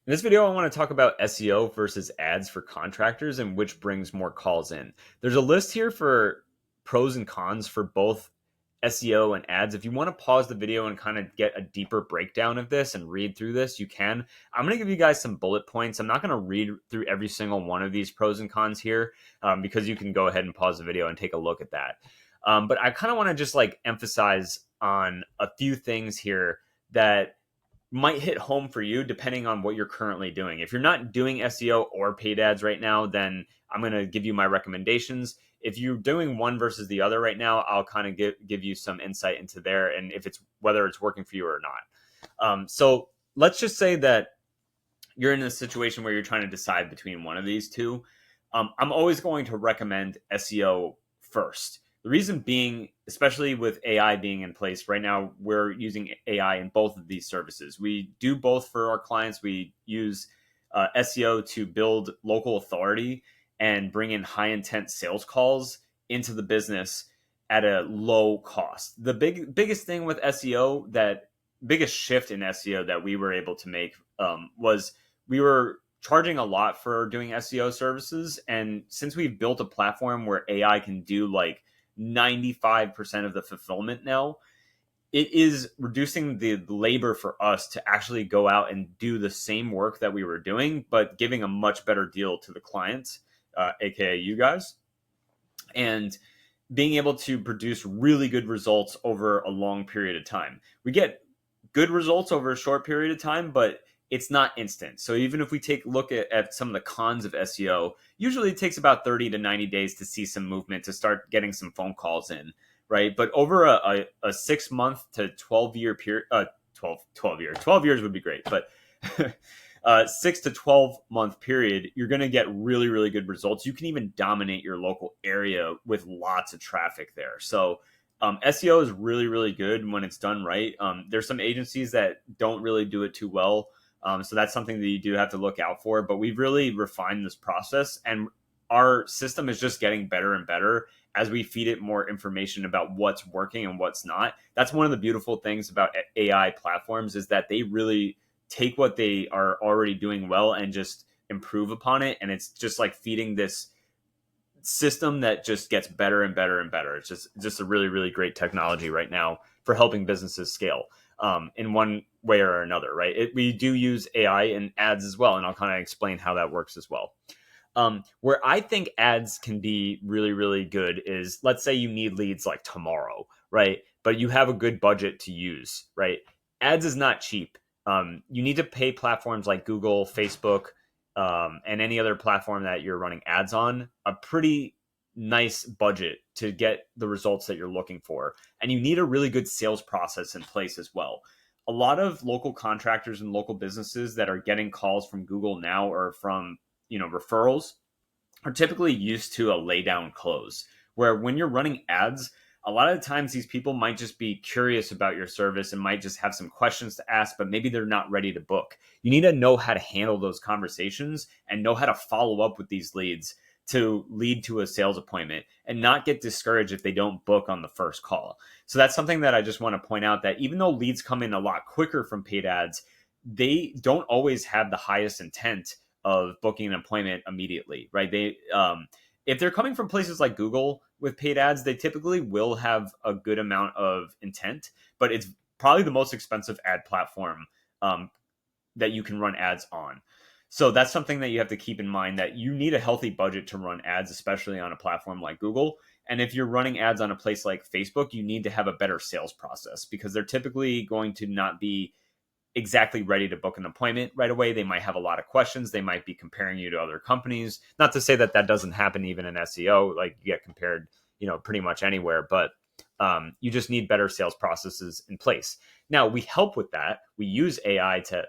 In this video, I want to talk about SEO versus ads for contractors and which brings more calls in. There's a list here for pros and cons for both SEO and ads. If you want to pause the video and kind of get a deeper breakdown of this and read through this, you can. I'm going to give you guys some bullet points. I'm not going to read through every single one of these pros and cons here because you can go ahead and pause the video and take a look at that. But I kind of want to just emphasize on a few things here that might hit home for you depending on what you're currently doing. If you're not doing SEO or paid ads right now, then I'm going to give you my recommendations. If you're doing one versus the other right now, I'll kind of give you some insight into there and if it's whether it's working for you or not. So let's just say that you're in a situation where you're trying to decide between one of these two. I'm always going to recommend SEO first. The reason being, especially with AI being in place right now, we're using AI in both of these services. We do both for our clients. We use SEO to build local authority and bring in high intent sales calls into the business at a low cost. The biggest thing with SEO, that biggest shift in SEO that we were able to make was we were charging a lot for doing SEO services. And since we've built a platform where AI can do 95% of the fulfillment now, it is reducing the labor for us to actually go out and do the same work that we were doing, but giving a much better deal to the clients, aka you guys, and being able to produce really good results over a long period of time. We get good results over a short period of time, but it's not instant. So even if we take a look at some of the cons of SEO, usually it takes about 30 to 90 days to see some movement, to start getting some phone calls in, right? But over a 6 month to 12 year period, 12 years would be great, but 6 to 12 month period, you're going to get really, really good results. You can even dominate your local area with lots of traffic there. So SEO is really, really good when it's done right. There's some agencies that don't really do it too well. So that's something that you do have to look out for. But we've really refined this process, and our system is just getting better and better as we feed it more information about what's working and what's not. That's one of the beautiful things about AI platforms, is that they really take what they are already doing well and just improve upon it. And it's just like feeding this system that just gets better and better and better. It's just a really, really great technology right now for helping businesses scale in one way or another, right? We do use AI in ads as well, and I'll kind of explain how that works as well. Where I think ads can be really, really good is, let's say you need leads like tomorrow, right? But you have a good budget to use, right? Ads is not cheap. You need to pay platforms like Google, Facebook, and any other platform that you're running ads on a pretty nice budget to get the results that you're looking for. And you need a really good sales process in place as well. A lot of local contractors and local businesses that are getting calls from Google now, or from referrals, are typically used to a lay down close, where when you're running ads, a lot of the times these people might just be curious about your service and might just have some questions to ask, but maybe they're not ready to book. You need to know how to handle those conversations and know how to follow up with these leads to lead to a sales appointment, and not get discouraged if they don't book on the first call. So that's something that I just want to point out, that even though leads come in a lot quicker from paid ads, they don't always have the highest intent of booking an appointment immediately, right? If they're coming from places like Google with paid ads, they typically will have a good amount of intent, but it's probably the most expensive ad platform that you can run ads on. So that's something that you have to keep in mind, that you need a healthy budget to run ads, especially on a platform like Google. And if you're running ads on a place like Facebook, you need to have a better sales process, because they're typically going to not be exactly ready to book an appointment right away. They might have a lot of questions. They might be comparing you to other companies. Not to say that that doesn't happen even in SEO, like you get compared, pretty much anywhere, but you just need better sales processes in place. Now, we help with that. We use AI to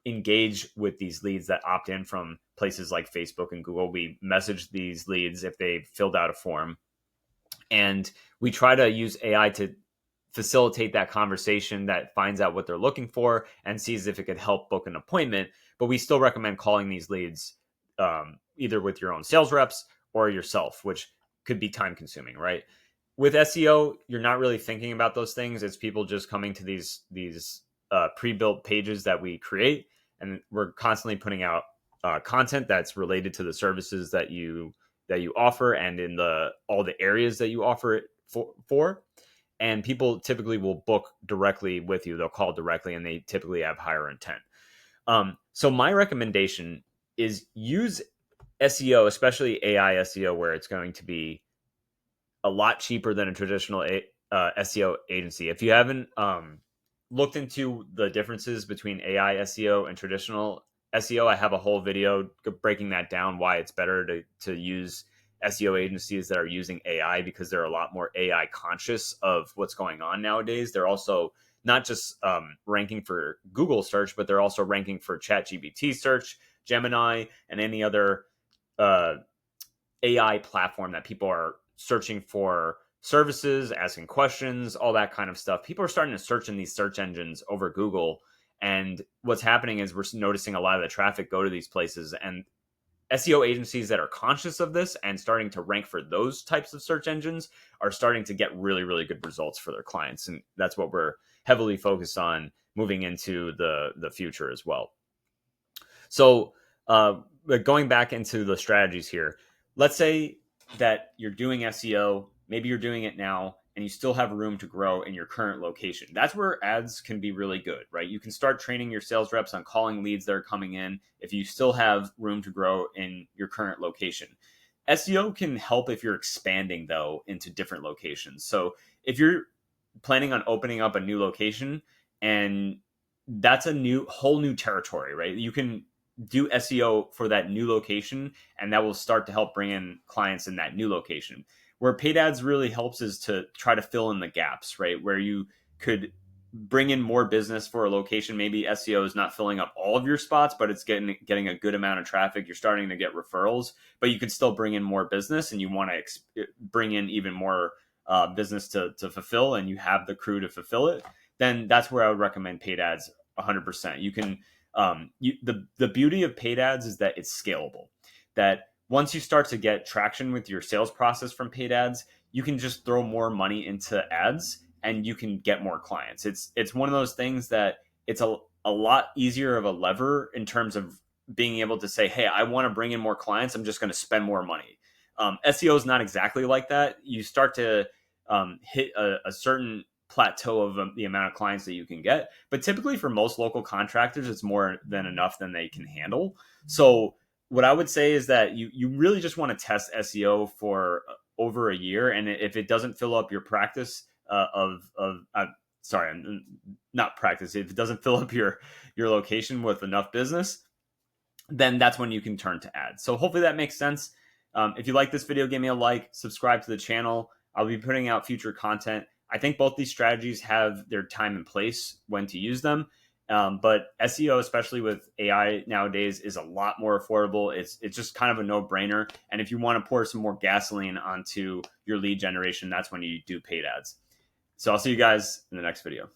engage with these leads that opt in from places like Facebook and Google. We message these leads if they filled out a form, and we try to use AI to facilitate that conversation that finds out what they're looking for and sees if it could help book an appointment. But we still recommend calling these leads either with your own sales reps or yourself, which could be time consuming, right? With SEO, you're not really thinking about those things. It's people just coming to these pre-built pages that we create, and we're constantly putting out content that's related to the services that you offer, and in all the areas that you offer it for. And people typically will book directly with you. They'll call directly, and they typically have higher intent. So my recommendation is use SEO, especially AI SEO, where it's going to be a lot cheaper than a traditional SEO agency. If you haven't looked into the differences between AI SEO and traditional SEO, I have a whole video breaking that down, why it's better to use SEO agencies that are using AI, because they're a lot more AI conscious of what's going on nowadays. They're also not just ranking for Google search, but they're also ranking for ChatGPT search, Gemini, and any other AI platform that people are searching for services, asking questions, all that kind of stuff. People are starting to search in these search engines over Google. And what's happening is we're noticing a lot of the traffic go to these places. And SEO agencies that are conscious of this and starting to rank for those types of search engines are starting to get really, really good results for their clients. And that's what we're heavily focused on moving into the future as well. So going back into the strategies here, let's say that you're doing SEO, maybe you're doing it now, and you still have room to grow in your current location. That's where ads can be really good, right? You can start training your sales reps on calling leads that are coming in if you still have room to grow in your current location. SEO can help if you're expanding, though, into different locations. So if you're planning on opening up a new location, and that's a whole new territory, right? You can do SEO for that new location, and that will start to help bring in clients in that new location. Where paid ads really helps is to try to fill in the gaps, right? Where you could bring in more business for a location. Maybe SEO is not filling up all of your spots, but it's getting a good amount of traffic. You're starting to get referrals, but you could still bring in more business, and you want to bring in even more business to fulfill, and you have the crew to fulfill it. Then that's where I would recommend paid ads 100%. You can the beauty of paid ads is that it's scalable. That once you start to get traction with your sales process from paid ads, you can just throw more money into ads and you can get more clients. It's one of those things that it's a lot easier of a lever in terms of being able to say, hey, I want to bring in more clients. I'm just going to spend more money. SEO is not exactly like that. You start to hit a certain plateau of the amount of clients that you can get. But typically for most local contractors, it's more than enough than they can handle. So what I would say is that you really just want to test SEO for over a year. And if it doesn't fill up your practice not practice, if it doesn't fill up your location with enough business, then that's when you can turn to ads. So hopefully that makes sense. If you like this video, give me a like, subscribe to the channel. I'll be putting out future content. I think both these strategies have their time and place when to use them. But SEO, especially with AI nowadays, is a lot more affordable. It's just kind of a no-brainer. And if you want to pour some more gasoline onto your lead generation, that's when you do paid ads. So I'll see you guys in the next video.